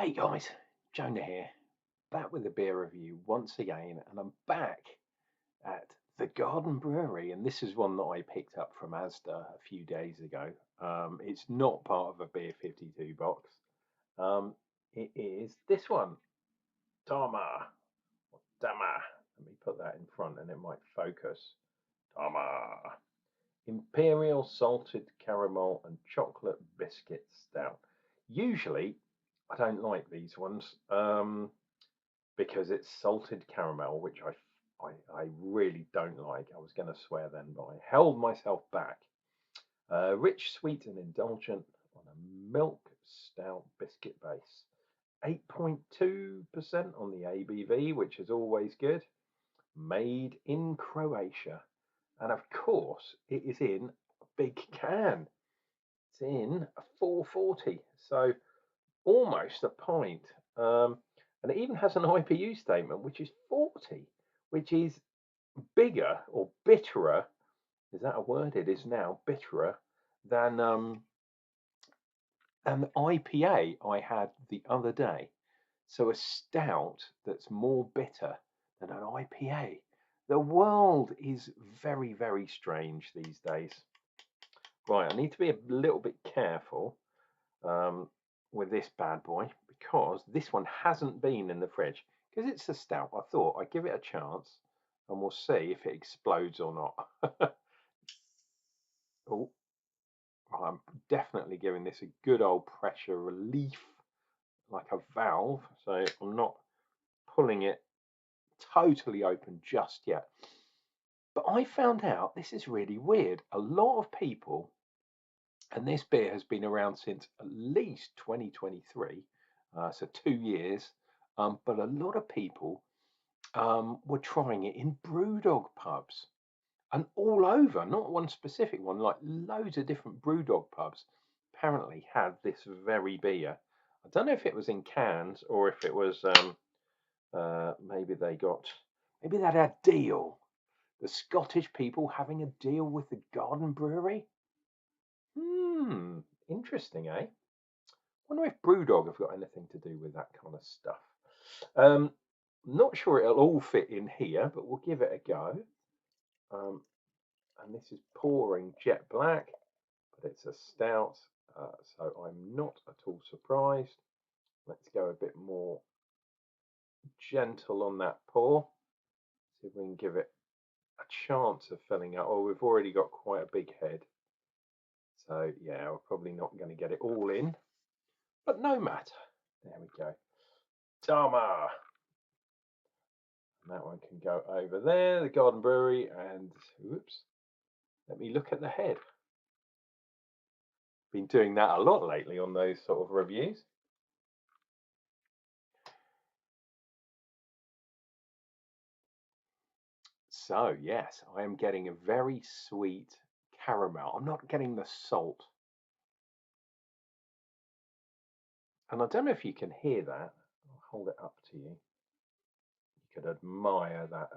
Hey guys, Jonah here, back with a beer review once again, and I'm back at the Garden Brewery, and this is one that I picked up from Asda a few days ago. It's not part of a Beer 52 box. It is this one, Tama, Tama. Let me put that in front and it might focus. Tama. Imperial Salted Caramel and Chocolate Biscuit Stout. Usually, I don't like these ones because it's salted caramel, which I really don't like. I was going to swear then, but I held myself back. Rich, sweet, and indulgent on a milk stout biscuit base. 8.2% on the ABV, which is always good. Made in Croatia. And of course, it is in a big can. It's in a 440, so almost a pint. And it even has an IPU statement, which is 40, which is bigger or bitterer. Is that a word? It is now bitterer than an IPA I had the other day. So a stout that's more bitter than an IPA. The world is very, very strange these days. Right, I need to be a little bit careful with this bad boy because this one hasn't been in the fridge. Because it's a stout, I thought I'd give it a chance and we'll see if it explodes or not. Oh, I'm definitely giving this a good old pressure relief like a valve, so I'm not pulling it totally open just yet. But I found out this is really weird. A lot of people, and this beer has been around since at least 2023, so 2 years, but a lot of people were trying it in brewdog pubs and all over, not one specific one, like loads of different brewdog pubs apparently had this very beer. I don't know if it was in cans or if it was maybe they had a deal. The Scottish people having a deal with the Garden Brewery. Interesting, eh? Wonder if Brewdog have got anything to do with that kind of stuff. Not sure it'll all fit in here, but we'll give it a go. And this is pouring jet black, but it's a stout, so I'm not at all surprised. Let's go a bit more gentle on that pour. See if we can give it a chance of filling up. Oh, we've already got quite a big head. So yeah, we're probably not going to get it all in, but no matter. There we go. Tama. And that one can go over there, the Garden Brewery, and oops, let me look at the head. Been doing that a lot lately on those sort of reviews. So yes, I am getting a very sweet caramel. I'm not getting the salt. And I don't know if you can hear that. I'll hold it up to you. You could admire that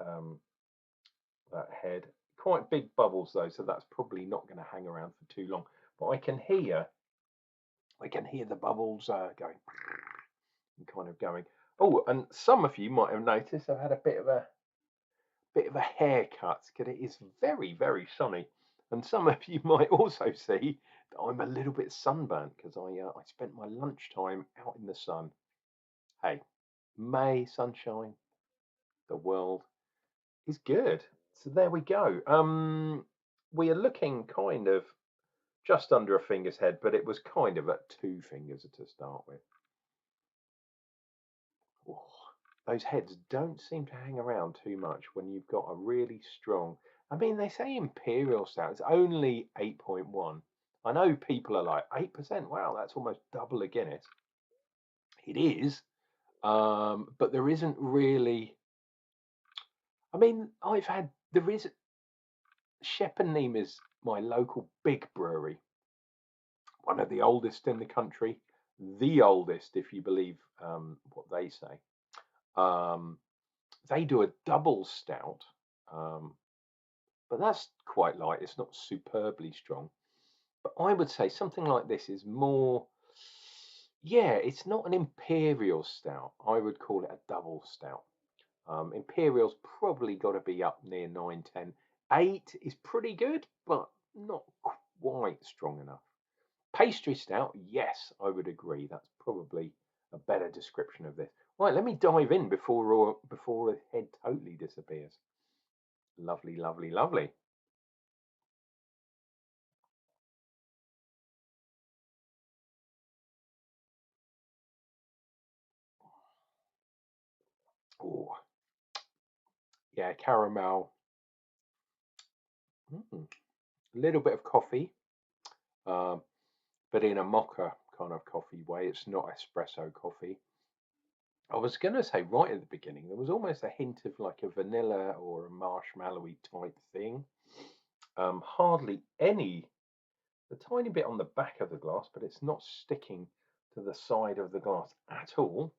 head. Quite big bubbles though, so that's probably not going to hang around for too long. But I can hear the bubbles going and kind of going. Oh, and some of you might have noticed I've had a bit of a haircut because it is very, very sunny. And some of you might also see that I'm a little bit sunburnt because I spent my lunchtime out in the sun. Hey, May sunshine, the world is good. So there we go. We are looking kind of just under a finger's head, but it was kind of at 2 fingers to start with. Oh, those heads don't seem to hang around too much when you've got a really strong. I mean, they say Imperial Stout is only 8.1. I know people are like 8%. Wow, that's almost double a Guinness. It is, but there isn't really. I mean, there is Shepherdneame is my local big brewery, one of the oldest in the country, the oldest if you believe what they say. They do a double stout, but that's quite light. It's not superbly strong. But I would say something like this is more Yeah, it's not an Imperial Stout. I would call it a double stout. Imperial's probably got to be up near 9, 10. 8 is pretty good, but not quite strong enough. Pastry Stout, yes, I would agree. That's probably a better description of this. Right, let me dive in before the head totally disappears. Lovely, lovely, lovely. Oh, yeah, caramel. A little bit of coffee, um, but in a mocha kind of coffee way. It's not espresso coffee. I was going to say right at the beginning, there was almost a hint of like a vanilla or a marshmallowy type thing. Hardly any, a tiny bit on the back of the glass, but it's not sticking to the side of the glass at all.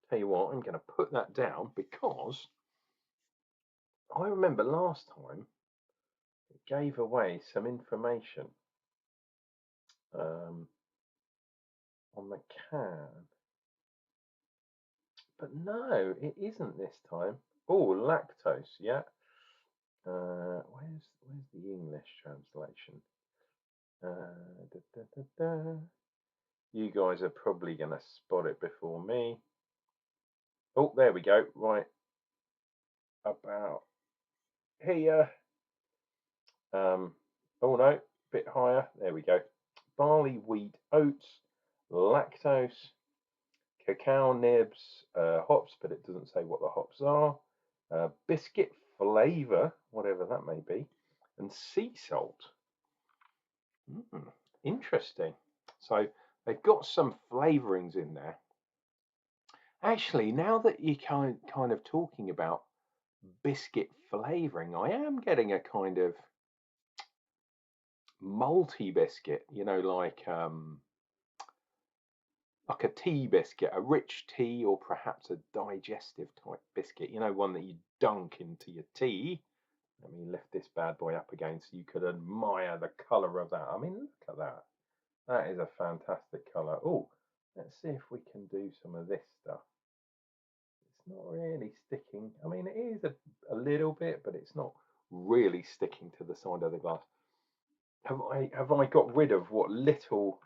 Tell you what, I'm going to put that down because I remember last time it gave away some information um, on the can. But no, it isn't this time. Oh, lactose, yeah. Where's the English translation? Da, da, da, da. You guys are probably going to spot it before me. Oh, there we go. Right about here. Oh no, bit higher. There we go. Barley, wheat, oats, lactose, cacao nibs, hops, but it doesn't say what the hops are. Biscuit flavour, whatever that may be, and sea salt. Interesting. So they've got some flavourings in there. Actually, now that you're kind of talking about biscuit flavouring, I am getting a kind of malty biscuit, like a tea biscuit, a rich tea, or perhaps a digestive type biscuit, one that you dunk into your tea. Let me lift this bad boy up again so you could admire the colour of that. I mean, look at that. That is a fantastic colour. Oh, let's see if we can do some of this stuff. It's not really sticking. I mean, it is a little bit, but it's not really sticking to the side of the glass. Have I got rid of what little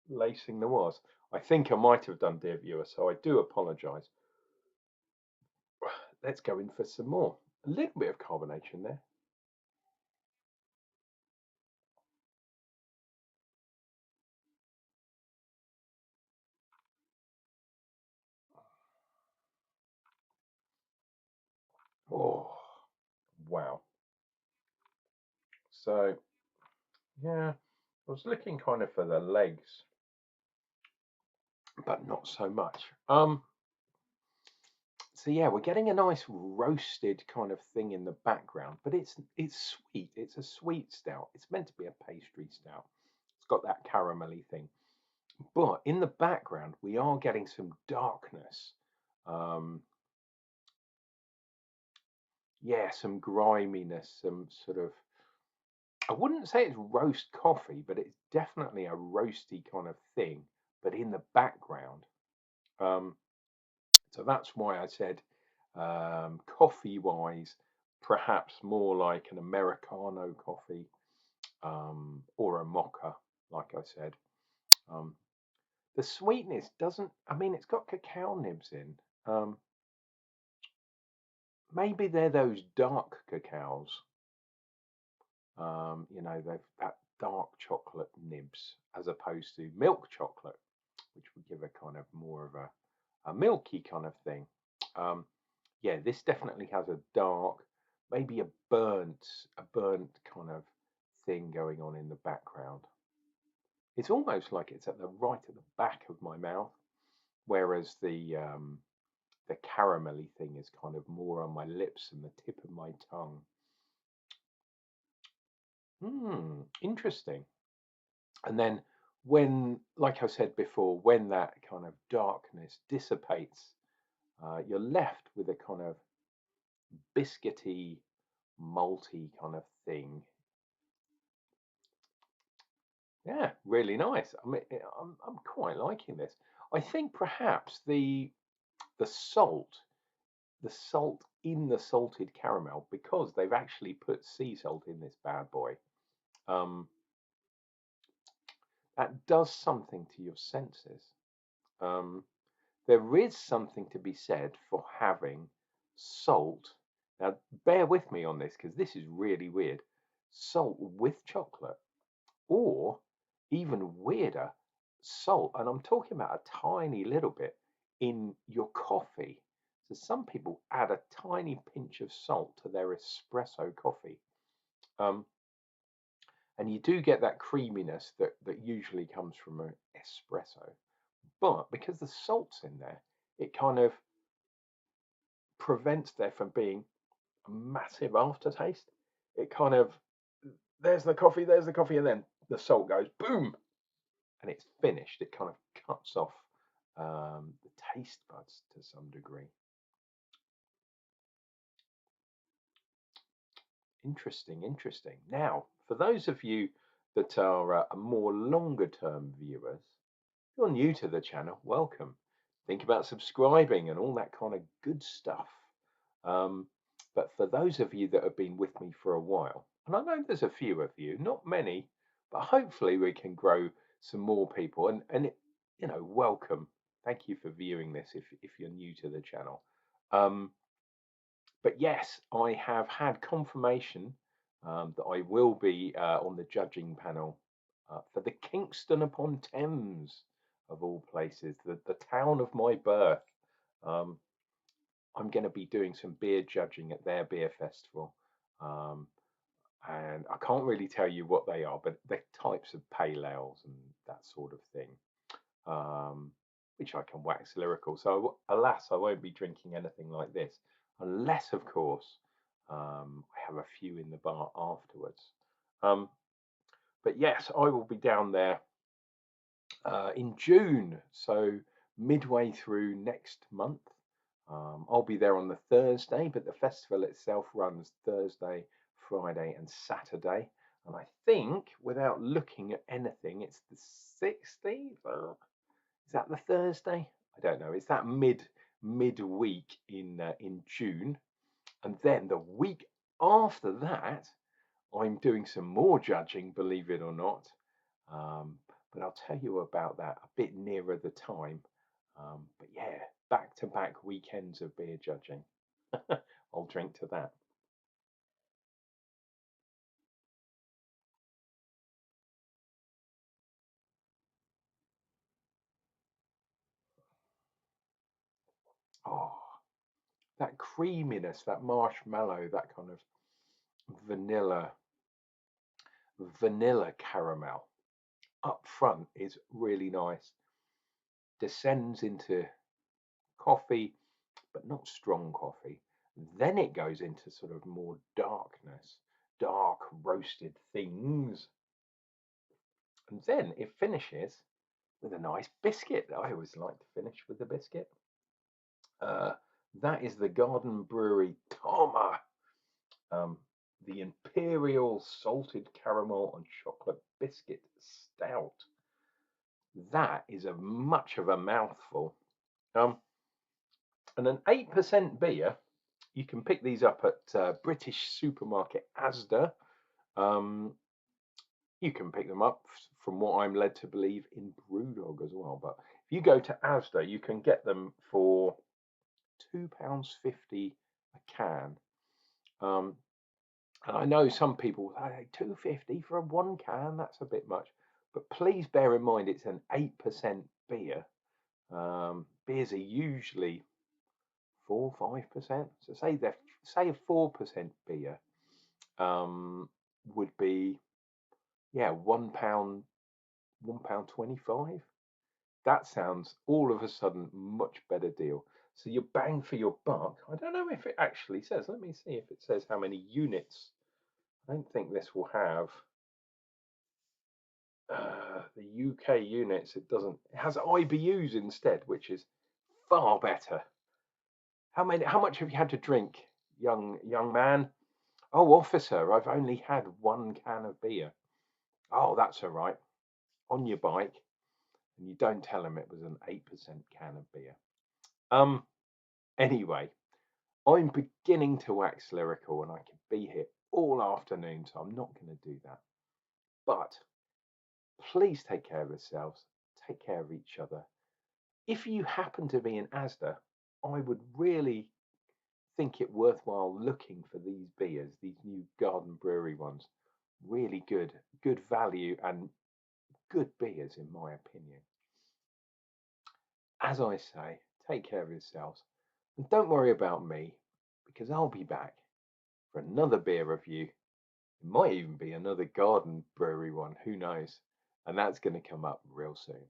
lacing there was? I think I might have done, dear viewer, so I do apologise. Let's go in for some more. A little bit of carbonation there. Oh, wow. So, yeah, I was looking kind of for the legs, but not so much. So yeah, we're getting a nice roasted kind of thing in the background, but it's sweet. It's a sweet stout. It's meant to be a pastry stout. It's got that caramelly thing. But in the background, we are getting some darkness. Um, yeah, some griminess, some sort of, I wouldn't say it's roast coffee, but it's definitely a roasty kind of thing, but in the background. Um, so that's why I said coffee wise, perhaps more like an Americano coffee or a mocha, like I said. Um, the sweetness doesn't, I mean, it's got cacao nibs in. Um, Maybe they're those dark cacaos. They've that dark chocolate nibs as opposed to milk chocolate, which would give a kind of more of a milky kind of thing. Um, yeah, this definitely has a dark, maybe a burnt kind of thing going on in the background. It's almost like it's at the right at the back of my mouth, whereas the caramelly thing is kind of more on my lips and the tip of my tongue. Interesting. And then when, like I said before, when that kind of darkness dissipates, you're left with a kind of biscuity, malty kind of thing. Yeah, really nice. I mean, I'm quite liking this. I think perhaps the salt, the salt in the salted caramel, because they've actually put sea salt in this bad boy. Um, that does something to your senses. Um, there is something to be said for having salt. Now, bear with me on this because this is really weird. Salt with chocolate, or even weirder, salt. And I'm talking about a tiny little bit in your coffee. So some people add a tiny pinch of salt to their espresso coffee. Um, and you do get that creaminess that usually comes from an espresso. But because the salt's in there, it kind of prevents there from being a massive aftertaste. It kind of, there's the coffee, and then the salt goes boom, and it's finished. It kind of cuts off the taste buds to some degree. Interesting, interesting. Now, for those of you that are more longer term viewers, if you're new to the channel, welcome. Think about subscribing and all that kind of good stuff. Um, but for those of you that have been with me for a while, and I know there's a few of you, not many, but hopefully we can grow some more people. And welcome. Thank you for viewing this if you're new to the channel. But yes, I have had confirmation that I will be on the judging panel for the Kingston upon Thames, of all places, the town of my birth. Um, I'm going to be doing some beer judging at their beer festival. Um, and I can't really tell you what they are, but they're types of pale ales and that sort of thing, um, which I can wax lyrical. So, alas, I won't be drinking anything like this, unless, of course, I have a few in the bar afterwards. Um, but yes, I will be down there in June, so midway through next month. I'll be there on the Thursday, but the festival itself runs Thursday, Friday, and Saturday. And I think, without looking at anything, it's the 16th. Is that the Thursday? I don't know. It's that midweek in June, and then the week after that, I'm doing some more judging, believe it or not. Um, but I'll tell you about that a bit nearer the time. But yeah, back to back weekends of beer judging. I'll drink to that. Oh, that creaminess, that marshmallow, that kind of vanilla, vanilla caramel up front is really nice. Descends into coffee, but not strong coffee. Then it goes into sort of more darkness, dark roasted things. And then it finishes with a nice biscuit. I always like to finish with a biscuit. Uh, that is the Garden Brewery Tama, um, the Imperial Salted Caramel and Chocolate Biscuit Stout. That is a much of a mouthful. Um, and an 8% beer, you can pick these up at British supermarket Asda. Um, you can pick them up, from what I'm led to believe, in Brewdog as well. But if you go to Asda, you can get them for £2.50 a can. Um, and I know some people say £2.50 for a one can, that's a bit much. But please bear in mind it's an 8% beer. Beers are usually 4 or 5%. So say a 4% beer would be, yeah, £1, £1.25. That sounds all of a sudden much better deal. So your bang for your buck. I don't know if it actually says. Let me see if it says how many units. I don't think this will have the UK units. It doesn't. It has IBUs instead, which is far better. How many? How much have you had to drink, young man? Oh, officer, I've only had one can of beer. Oh, that's all right. on your bike, and you don't tell them it was an 8% can of beer. Anyway, I'm beginning to wax lyrical, and I could be here all afternoon, so I'm not going to do that. But please take care of yourselves, take care of each other. If you happen to be in Asda, I would really think it worthwhile looking for these beers, these new Garden Brewery ones. Really good value and good beers, in my opinion. As I say, take care of yourselves and don't worry about me, because I'll be back for another beer review. It might even be another Garden Brewery one, who knows? And that's going to come up real soon.